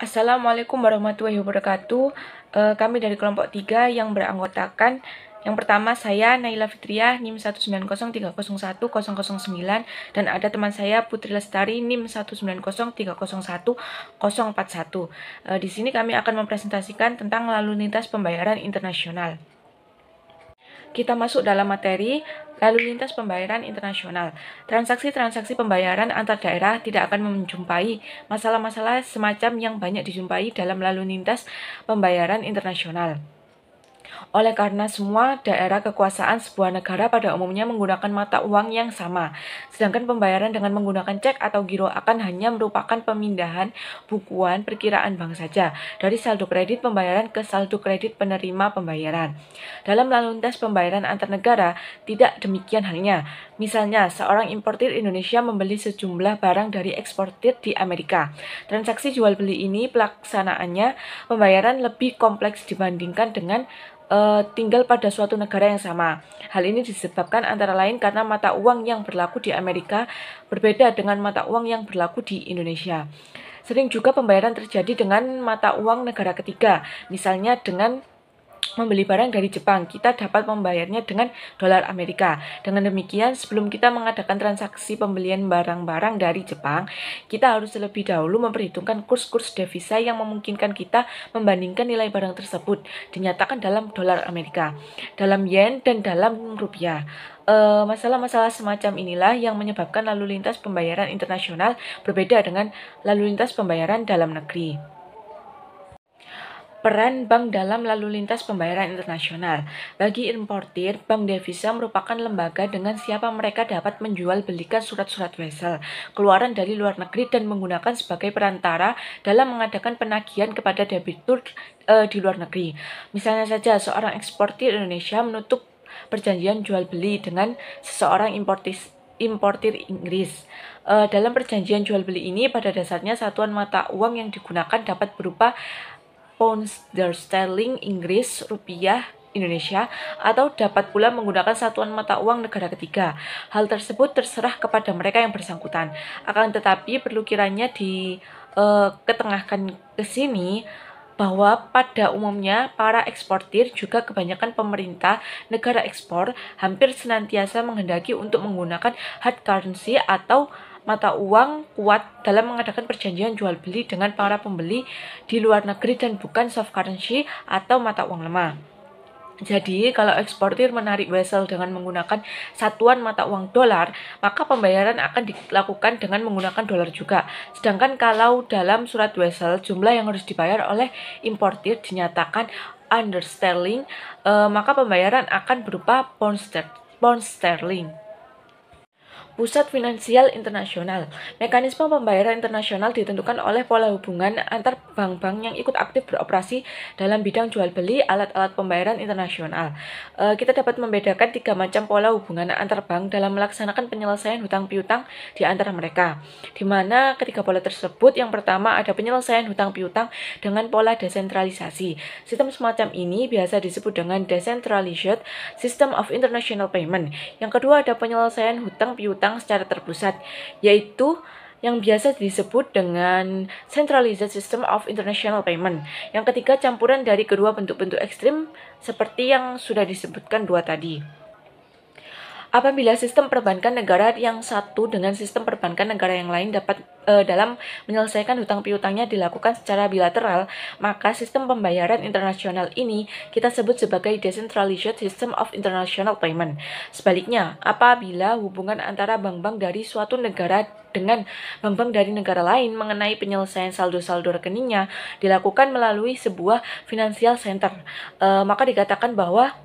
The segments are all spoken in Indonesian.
Assalamualaikum warahmatullahi wabarakatuh. Kami dari kelompok 3 yang beranggotakan yang pertama saya Naila Fitriah NIM 19030101009 dan ada teman saya Putri Lestari NIM 19030101041. Di sini kami akan mempresentasikan tentang lalu lintas pembayaran internasional. Kita masuk dalam materi lalu lintas pembayaran internasional. Transaksi-transaksi pembayaran antar daerah tidak akan menjumpai masalah-masalah semacam yang banyak dijumpai dalam lalu lintas pembayaran internasional. Oleh karena semua daerah kekuasaan sebuah negara pada umumnya menggunakan mata uang yang sama, sedangkan pembayaran dengan menggunakan cek atau giro akan hanya merupakan pemindahan bukuan perkiraan bank saja dari saldo kredit pembayaran ke saldo kredit penerima pembayaran. Dalam lalu lintas pembayaran antar negara, tidak demikian halnya. Misalnya, seorang importir Indonesia membeli sejumlah barang dari eksportir di Amerika. Transaksi jual beli ini pelaksanaannya pembayaran lebih kompleks dibandingkan dengan tinggal pada suatu negara yang sama. Hal ini disebabkan antara lain karena mata uang yang berlaku di Amerika berbeda dengan mata uang yang berlaku di Indonesia. Sering juga pembayaran terjadi dengan mata uang negara ketiga, misalnya dengan membeli barang dari Jepang, kita dapat membayarnya dengan dolar Amerika. Dengan demikian, sebelum kita mengadakan transaksi pembelian barang-barang dari Jepang, kita harus terlebih dahulu memperhitungkan kurs-kurs devisa yang memungkinkan kita membandingkan nilai barang tersebut dinyatakan dalam dolar Amerika, dalam yen, dan dalam rupiah. Masalah-masalah semacam inilah yang menyebabkan lalu lintas pembayaran internasional berbeda dengan lalu lintas pembayaran dalam negeri. Peran bank dalam lalu lintas pembayaran internasional. Bagi importir, bank devisa merupakan lembaga dengan siapa mereka dapat menjual belikan surat-surat wesel keluaran dari luar negeri dan menggunakan sebagai perantara dalam mengadakan penagihan kepada debitur di luar negeri. Misalnya saja, seorang eksportir Indonesia menutup perjanjian jual beli dengan seseorang importir Inggris. Dalam perjanjian jual beli ini, pada dasarnya satuan mata uang yang digunakan dapat berupa pound sterling Inggris, rupiah Indonesia, atau dapat pula menggunakan satuan mata uang negara ketiga. Hal tersebut terserah kepada mereka yang bersangkutan. Akan tetapi perlu kiranya ketengahkan ke sini bahwa pada umumnya para eksportir juga kebanyakan pemerintah negara ekspor hampir senantiasa menghendaki untuk menggunakan hard currency atau mata uang kuat dalam mengadakan perjanjian jual beli dengan para pembeli di luar negeri dan bukan soft currency atau mata uang lemah. Jadi, kalau eksportir menarik wesel dengan menggunakan satuan mata uang dolar, maka pembayaran akan dilakukan dengan menggunakan dolar juga. Sedangkan kalau dalam surat wesel, jumlah yang harus dibayar oleh importir dinyatakan under sterling, maka pembayaran akan berupa pound sterling. Pusat Finansial Internasional. Mekanisme pembayaran internasional ditentukan oleh pola hubungan antar bank-bank yang ikut aktif beroperasi dalam bidang jual beli alat-alat pembayaran internasional. Kita dapat membedakan 3 macam pola hubungan antar bank dalam melaksanakan penyelesaian hutang piutang di antara mereka. Di mana ketiga pola tersebut, yang pertama ada penyelesaian hutang piutang dengan pola desentralisasi. Sistem semacam ini biasa disebut dengan Decentralized System of International Payment. Yang kedua ada penyelesaian hutang piutang secara terpusat, yaitu yang biasa disebut dengan Centralized System of International Payment. Yang ketiga, campuran dari kedua bentuk-bentuk ekstrim seperti yang sudah disebutkan dua tadi. Apabila sistem perbankan negara yang satu dengan sistem perbankan negara yang lain dapat dalam menyelesaikan hutang piutangnya dilakukan secara bilateral, maka sistem pembayaran internasional ini kita sebut sebagai Decentralized System of International Payment. Sebaliknya, apabila hubungan antara bank-bank dari suatu negara dengan bank-bank dari negara lain mengenai penyelesaian saldo-saldo rekeningnya dilakukan melalui sebuah financial center, maka dikatakan bahwa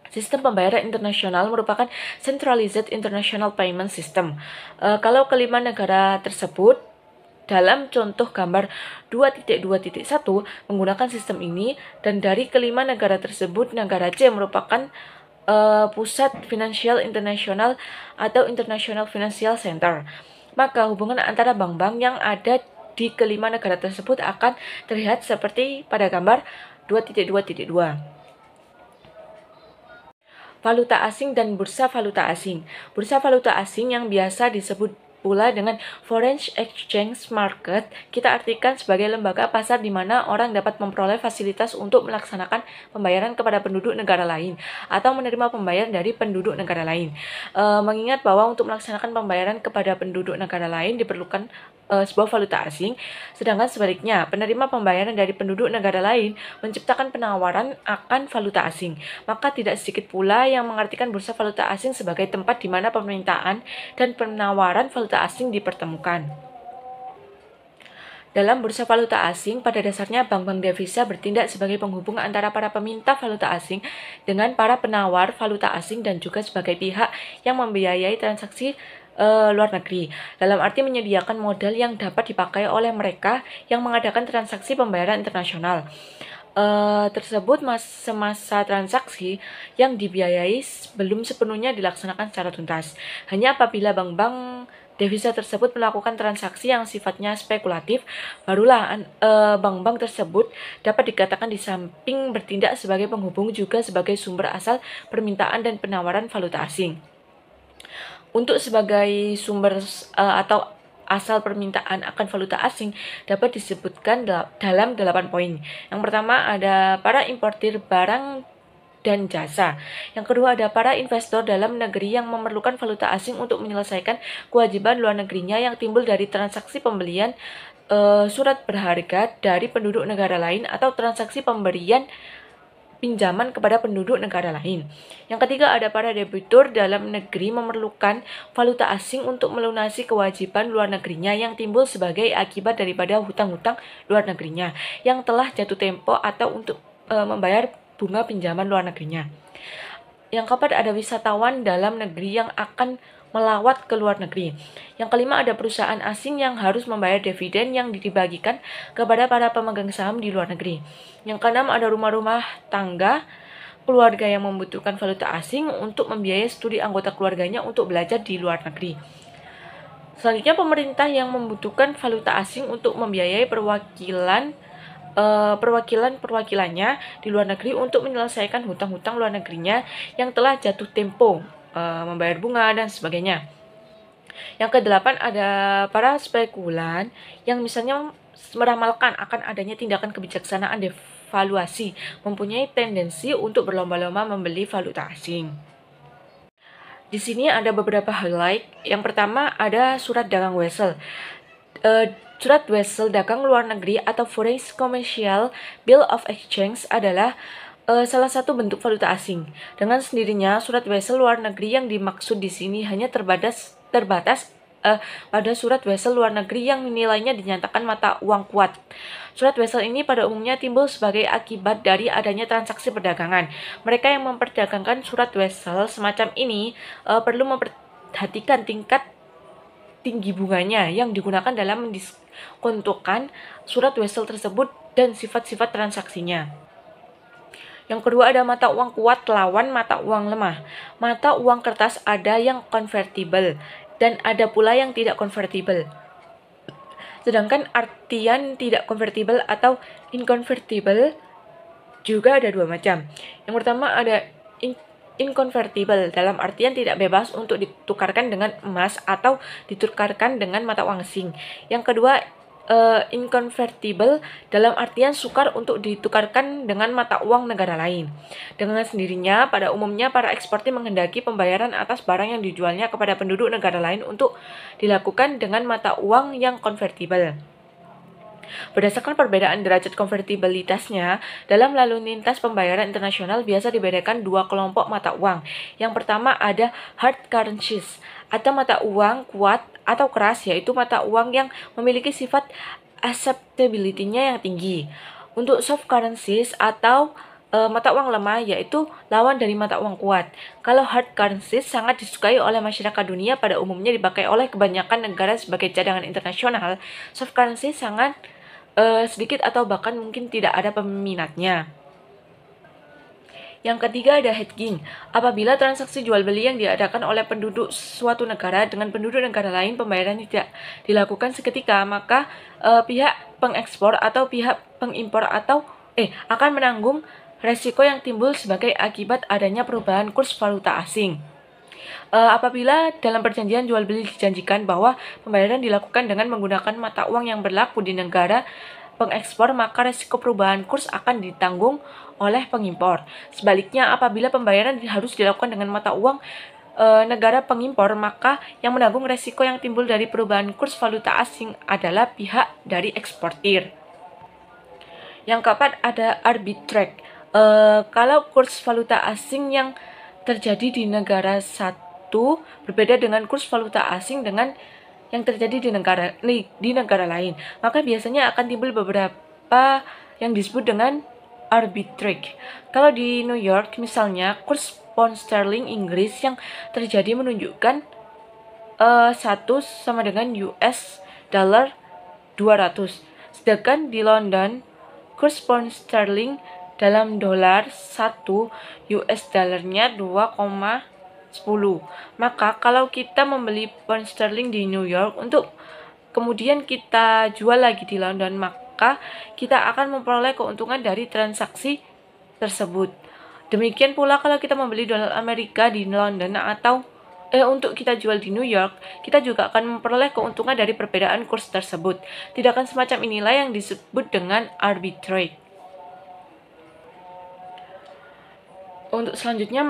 sistem pembayaran internasional merupakan Centralized International Payment System. Kalau kelima negara tersebut dalam contoh gambar 2.2.1 menggunakan sistem ini, dan dari kelima negara tersebut, negara C merupakan pusat finansial internasional atau International Financial Center, maka hubungan antara bank-bank yang ada di kelima negara tersebut akan terlihat seperti pada gambar 2.2.2. Valuta asing dan bursa valuta asing. Bursa valuta asing yang biasa disebut pula dengan foreign exchange market, kita artikan sebagai lembaga pasar di mana orang dapat memperoleh fasilitas untuk melaksanakan pembayaran kepada penduduk negara lain atau menerima pembayaran dari penduduk negara lain. Mengingat bahwa untuk melaksanakan pembayaran kepada penduduk negara lain diperlukan sebuah valuta asing, sedangkan sebaliknya penerima pembayaran dari penduduk negara lain menciptakan penawaran akan valuta asing. Maka tidak sedikit pula yang mengartikan bursa valuta asing sebagai tempat di mana permintaan dan penawaran valuta asing dipertemukan. Dalam bursa valuta asing, pada dasarnya bank-bank devisa bertindak sebagai penghubung antara para peminta valuta asing dengan para penawar valuta asing dan juga sebagai pihak yang membiayai transaksi luar negeri, dalam arti menyediakan modal yang dapat dipakai oleh mereka yang mengadakan transaksi pembayaran internasional. Tersebut semasa transaksi yang dibiayai belum sepenuhnya dilaksanakan secara tuntas. Hanya apabila bank-bank devisa tersebut melakukan transaksi yang sifatnya spekulatif, barulah bank-bank tersebut dapat dikatakan di samping bertindak sebagai penghubung juga sebagai sumber asal permintaan dan penawaran valuta asing. Untuk sebagai sumber atau asal permintaan akan valuta asing dapat disebutkan dalam 8 poin. Yang pertama ada para importir barang dan jasa. Yang kedua ada para investor dalam negeri yang memerlukan valuta asing untuk menyelesaikan kewajiban luar negerinya yang timbul dari transaksi pembelian surat berharga dari penduduk negara lain atau transaksi pemberian pinjaman kepada penduduk negara lain. Yang ketiga ada para debitur dalam negeri memerlukan valuta asing untuk melunasi kewajiban luar negerinya yang timbul sebagai akibat daripada hutang-hutang luar negerinya yang telah jatuh tempo atau untuk membayar bunga pinjaman luar negerinya. Yang keempat ada wisatawan dalam negeri yang akan melawat ke luar negeri. Yang kelima ada perusahaan asing yang harus membayar dividen yang dibagikan kepada para pemegang saham di luar negeri. Yang keenam ada rumah-rumah tangga keluarga yang membutuhkan valuta asing untuk membiayai studi anggota keluarganya untuk belajar di luar negeri. Selanjutnya pemerintah yang membutuhkan valuta asing untuk membiayai perwakilannya di luar negeri untuk menyelesaikan hutang-hutang luar negerinya yang telah jatuh tempo, membayar bunga dan sebagainya. Yang kedelapan ada para spekulan yang misalnya meramalkan akan adanya tindakan kebijaksanaan devaluasi, mempunyai tendensi untuk berlomba-lomba membeli valuta asing. Di sini ada beberapa highlight. Yang pertama ada surat dagang wesel. Surat wesel dagang luar negeri atau Foreign Commercial Bill of Exchange adalah salah satu bentuk valuta asing. Dengan sendirinya, surat wesel luar negeri yang dimaksud di sini hanya terbatas pada surat wesel luar negeri yang nilainya dinyatakan mata uang kuat. Surat wesel ini pada umumnya timbul sebagai akibat dari adanya transaksi perdagangan. Mereka yang memperdagangkan surat wesel semacam ini perlu memperhatikan tingkat tinggi bunganya yang digunakan dalam mendiskontokan surat wesel tersebut dan sifat-sifat transaksinya. Yang kedua ada mata uang kuat lawan mata uang lemah. Mata uang kertas ada yang konvertibel dan ada pula yang tidak konvertibel. Sedangkan artian tidak konvertibel atau inconvertible juga ada dua macam. Yang pertama ada inconvertible dalam artian tidak bebas untuk ditukarkan dengan emas atau ditukarkan dengan mata uang asing. Yang kedua inconvertible dalam artian sukar untuk ditukarkan dengan mata uang negara lain. Dengan sendirinya, pada umumnya para eksportir menghendaki pembayaran atas barang yang dijualnya kepada penduduk negara lain untuk dilakukan dengan mata uang yang konvertibel. Berdasarkan perbedaan derajat konvertibilitasnya, dalam lalu lintas pembayaran internasional biasa dibedakan dua kelompok mata uang. Yang pertama ada hard currencies atau mata uang kuat atau keras, yaitu mata uang yang memiliki sifat acceptability-nya yang tinggi. Untuk soft currencies atau mata uang lemah, yaitu lawan dari mata uang kuat. Kalau hard currencies sangat disukai oleh masyarakat dunia, pada umumnya dipakai oleh kebanyakan negara sebagai cadangan internasional, soft currencies sangat sedikit atau bahkan mungkin tidak ada peminatnya. Yang ketiga ada hedging. Apabila transaksi jual beli yang diadakan oleh penduduk suatu negara dengan penduduk negara lain pembayaran tidak dilakukan seketika, maka pihak pengekspor atau pihak pengimpor akan menanggung resiko yang timbul sebagai akibat adanya perubahan kurs valuta asing. Apabila dalam perjanjian jual beli dijanjikan bahwa pembayaran dilakukan dengan menggunakan mata uang yang berlaku di negara pengekspor, maka resiko perubahan kurs akan ditanggung oleh pengimpor. Sebaliknya, apabila pembayaran harus dilakukan dengan mata uang negara pengimpor, maka yang menanggung resiko yang timbul dari perubahan kurs valuta asing adalah pihak dari eksportir. Yang keempat ada arbitrage. Kalau kurs valuta asing yang terjadi di negara satu berbeda dengan kurs valuta asing dengan yang terjadi di negara lain, maka biasanya akan timbul beberapa yang disebut dengan arbitrage. Kalau di New York misalnya, kurs pound sterling Inggris yang terjadi menunjukkan 1 sama dengan US dollar 200. Sedangkan di London, kurs pound sterling dalam dolar 1 US dollarnya 2,10. Maka kalau kita membeli pound sterling di New York untuk kemudian kita jual lagi di London, maka kita akan memperoleh keuntungan dari transaksi tersebut. Demikian pula kalau kita membeli dolar Amerika di London atau untuk kita jual di New York, kita juga akan memperoleh keuntungan dari perbedaan kurs tersebut. Tindakan semacam inilah yang disebut dengan arbitrage. Untuk selanjutnya,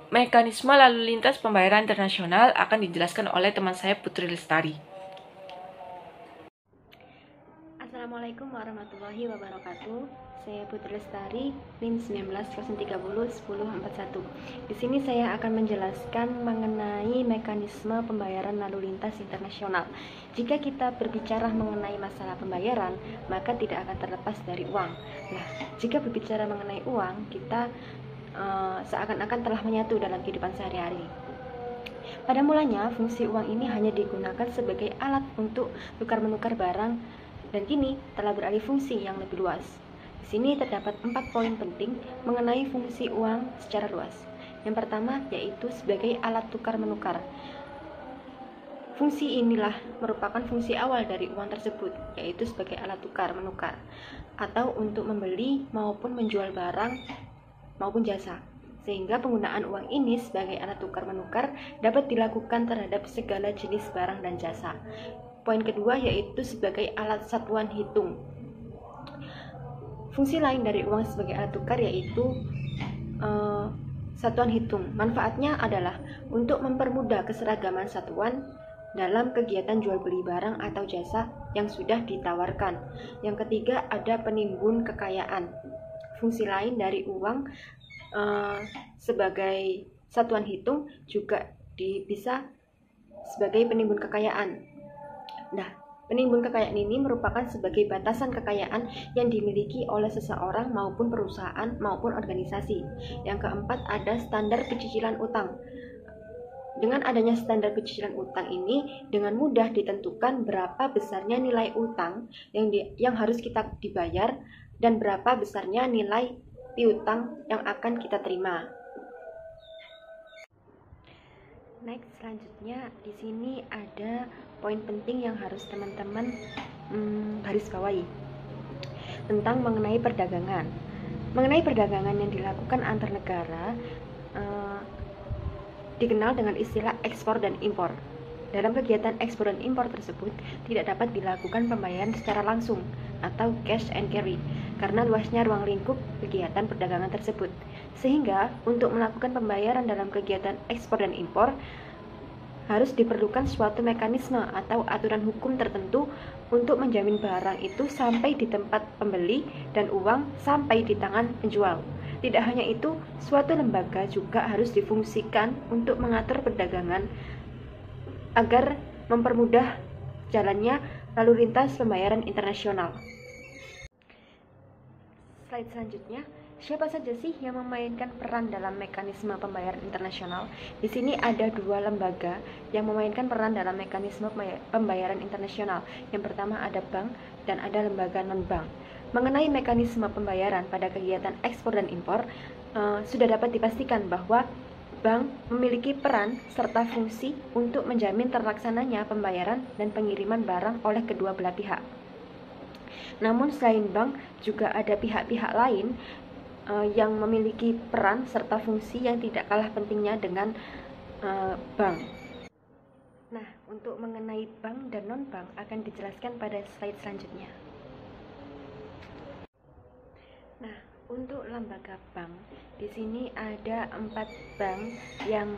mekanisme lalu lintas pembayaran internasional akan dijelaskan oleh teman saya Putri Lestari. Assalamualaikum warahmatullahi wabarakatuh. Saya Putri Lestari, NIM 19/301041. Di sini saya akan menjelaskan mengenai mekanisme pembayaran lalu lintas internasional. Jika kita berbicara mengenai masalah pembayaran, maka tidak akan terlepas dari uang. Nah, jika berbicara mengenai uang, kita seakan-akan telah menyatu dalam kehidupan sehari-hari. Pada mulanya, fungsi uang ini hanya digunakan sebagai alat untuk tukar-menukar barang, dan kini telah beralih fungsi yang lebih luas. Di sini terdapat 4 poin penting mengenai fungsi uang secara luas. Yang pertama yaitu sebagai alat tukar-menukar. Fungsi inilah merupakan fungsi awal dari uang tersebut, yaitu sebagai alat tukar-menukar atau untuk membeli maupun menjual barang maupun jasa, sehingga penggunaan uang ini sebagai alat tukar-menukar dapat dilakukan terhadap segala jenis barang dan jasa. Poin kedua yaitu sebagai alat satuan hitung. Fungsi lain dari uang sebagai alat tukar yaitu satuan hitung. Manfaatnya adalah untuk mempermudah keseragaman satuan dalam kegiatan jual beli barang atau jasa yang sudah ditawarkan. Yang ketiga ada penimbun kekayaan. Fungsi lain dari uang sebagai satuan hitung juga bisa sebagai penimbun kekayaan. Nah, penimbun kekayaan ini merupakan sebagai batasan kekayaan yang dimiliki oleh seseorang maupun perusahaan maupun organisasi. Yang keempat ada standar pecicilan utang. Dengan adanya standar pecicilan utang ini, dengan mudah ditentukan berapa besarnya nilai utang yang harus kita dibayar dan berapa besarnya nilai piutang yang akan kita terima. Next, selanjutnya di sini ada poin penting yang harus teman-teman garis bawahi tentang mengenai perdagangan. Mengenai perdagangan yang dilakukan antar negara dikenal dengan istilah ekspor dan impor. Dalam kegiatan ekspor dan impor tersebut tidak dapat dilakukan pembayaran secara langsung atau cash and carry karena luasnya ruang lingkup kegiatan perdagangan tersebut. Sehingga untuk melakukan pembayaran dalam kegiatan ekspor dan impor harus diperlukan suatu mekanisme atau aturan hukum tertentu untuk menjamin barang itu sampai di tempat pembeli dan uang sampai di tangan penjual. Tidak hanya itu, suatu lembaga juga harus difungsikan untuk mengatur perdagangan agar mempermudah jalannya lalu lintas pembayaran internasional. Slide selanjutnya, siapa saja sih yang memainkan peran dalam mekanisme pembayaran internasional? Di sini ada 2 lembaga yang memainkan peran dalam mekanisme pembayaran internasional. Yang pertama ada bank dan ada lembaga non-bank. Mengenai mekanisme pembayaran pada kegiatan ekspor dan impor, sudah dapat dipastikan bahwa bank memiliki peran serta fungsi untuk menjamin terlaksananya pembayaran dan pengiriman barang oleh kedua belah pihak. Namun selain bank, juga ada pihak-pihak lain yang memiliki peran serta fungsi yang tidak kalah pentingnya dengan bank. Nah, untuk mengenai bank dan non-bank akan dijelaskan pada slide selanjutnya. Nah, untuk lembaga bank, di sini ada 4 bank yang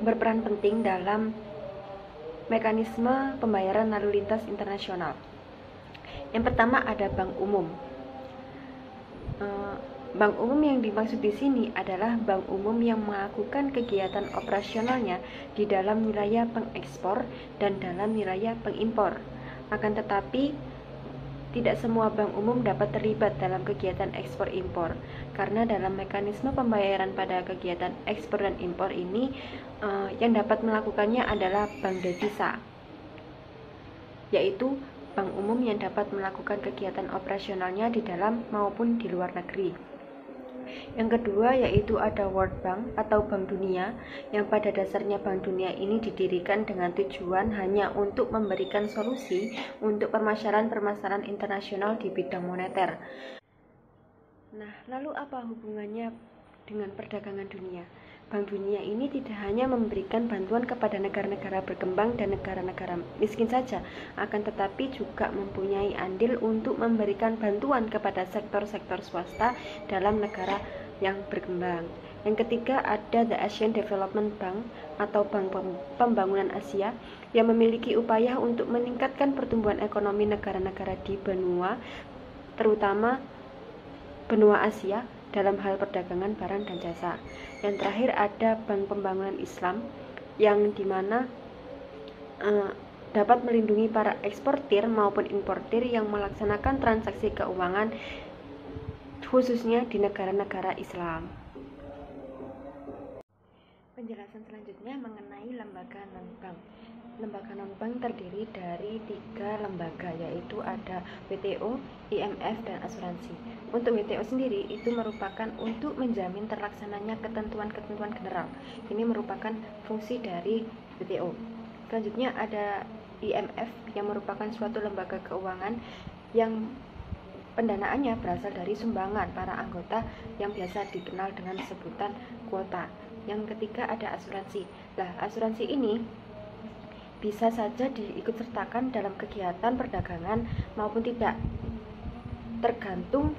berperan penting dalam mekanisme pembayaran lalu lintas internasional. Yang pertama ada bank umum. Bank umum yang dimaksud di sini adalah bank umum yang melakukan kegiatan operasionalnya di dalam wilayah pengekspor dan dalam wilayah pengimpor. Akan tetapi, tidak semua bank umum dapat terlibat dalam kegiatan ekspor impor, karena dalam mekanisme pembayaran pada kegiatan ekspor dan impor ini, yang dapat melakukannya adalah bank devisa, yaitu bank umum yang dapat melakukan kegiatan operasionalnya di dalam maupun di luar negeri. Yang kedua yaitu ada World Bank atau Bank Dunia, yang pada dasarnya Bank Dunia ini didirikan dengan tujuan hanya untuk memberikan solusi untuk permasalahan-permasalahan internasional di bidang moneter. Nah, lalu apa hubungannya dengan perdagangan dunia? Bank Dunia ini tidak hanya memberikan bantuan kepada negara-negara berkembang dan negara-negara miskin saja, akan tetapi juga mempunyai andil untuk memberikan bantuan kepada sektor-sektor swasta dalam negara yang berkembang. Yang ketiga ada The Asian Development Bank atau Bank Pembangunan Asia, yang memiliki upaya untuk meningkatkan pertumbuhan ekonomi negara-negara di benua, terutama benua Asia, dalam hal perdagangan barang dan jasa. Yang terakhir ada Bank Pembangunan Islam, yang dimana dapat melindungi para eksportir maupun importir yang melaksanakan transaksi keuangan khususnya di negara-negara Islam. Penjelasan selanjutnya mengenai lembaga non-bank. Lembaga non-bank terdiri dari 3 lembaga, yaitu ada WTO, IMF, dan asuransi. Untuk WTO sendiri itu merupakan untuk menjamin terlaksananya ketentuan-ketentuan general. Ini merupakan fungsi dari WTO. Selanjutnya ada IMF yang merupakan suatu lembaga keuangan yang pendanaannya berasal dari sumbangan para anggota yang biasa dikenal dengan sebutan kuota. Yang ketiga ada asuransi. Nah, asuransi ini bisa saja diikutsertakan dalam kegiatan perdagangan maupun tidak, tergantung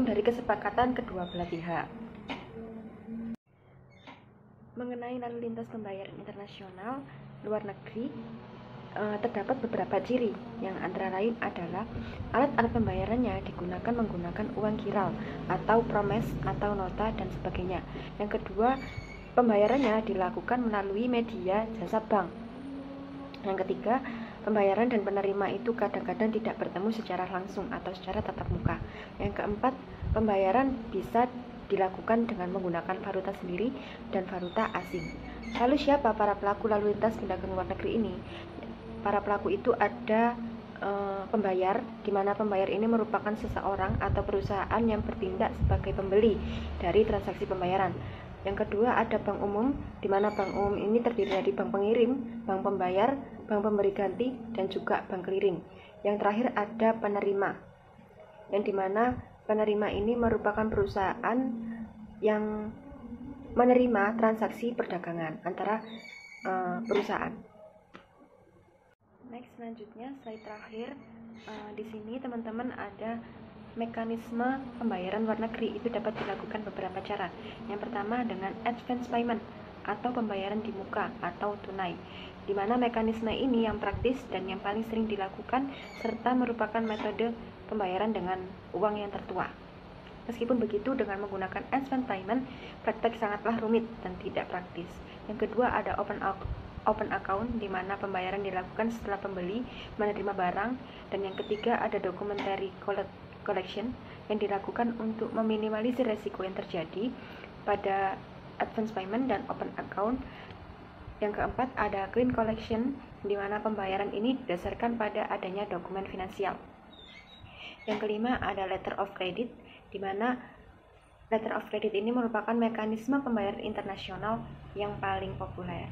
dari kesepakatan kedua belah pihak. Mengenai lalu lintas pembayaran internasional luar negeri, terdapat beberapa ciri, yang antara lain adalah alat-alat pembayarannya digunakan menggunakan uang kiral atau promes atau nota dan sebagainya. Yang kedua, pembayarannya dilakukan melalui media jasa bank. Yang ketiga, pembayaran dan penerima itu kadang-kadang tidak bertemu secara langsung atau secara tatap muka. Yang keempat, pembayaran bisa dilakukan dengan menggunakan valuta sendiri dan valuta asing. Lalu siapa para pelaku lalu lintas perdagangan luar negeri ini? Para pelaku itu ada pembayar, di mana pembayar ini merupakan seseorang atau perusahaan yang bertindak sebagai pembeli dari transaksi pembayaran. Yang kedua ada bank umum, di mana bank umum ini terdiri dari bank pengirim, bank pembayar, bank pemberi ganti, dan juga bank clearing. Yang terakhir ada penerima, yang dimana penerima ini merupakan perusahaan yang menerima transaksi perdagangan antara perusahaan. Next, selanjutnya slide terakhir. Di sini teman-teman ada mekanisme pembayaran luar negeri. Itu dapat dilakukan beberapa cara. Yang pertama dengan advance payment atau pembayaran di muka atau tunai, di mana mekanisme ini yang praktis dan yang paling sering dilakukan serta merupakan metode pembayaran dengan uang yang tertua. Meskipun begitu, dengan menggunakan advance payment, praktek sangatlah rumit dan tidak praktis. Yang kedua ada open account, di mana pembayaran dilakukan setelah pembeli menerima barang. Dan yang ketiga ada documentary collection, yang dilakukan untuk meminimalisir resiko yang terjadi pada advance payment dan open account. Yang keempat ada clean collection, di mana pembayaran ini didasarkan pada adanya dokumen finansial. Yang kelima ada letter of credit, di mana letter of credit ini merupakan mekanisme pembayaran internasional yang paling populer.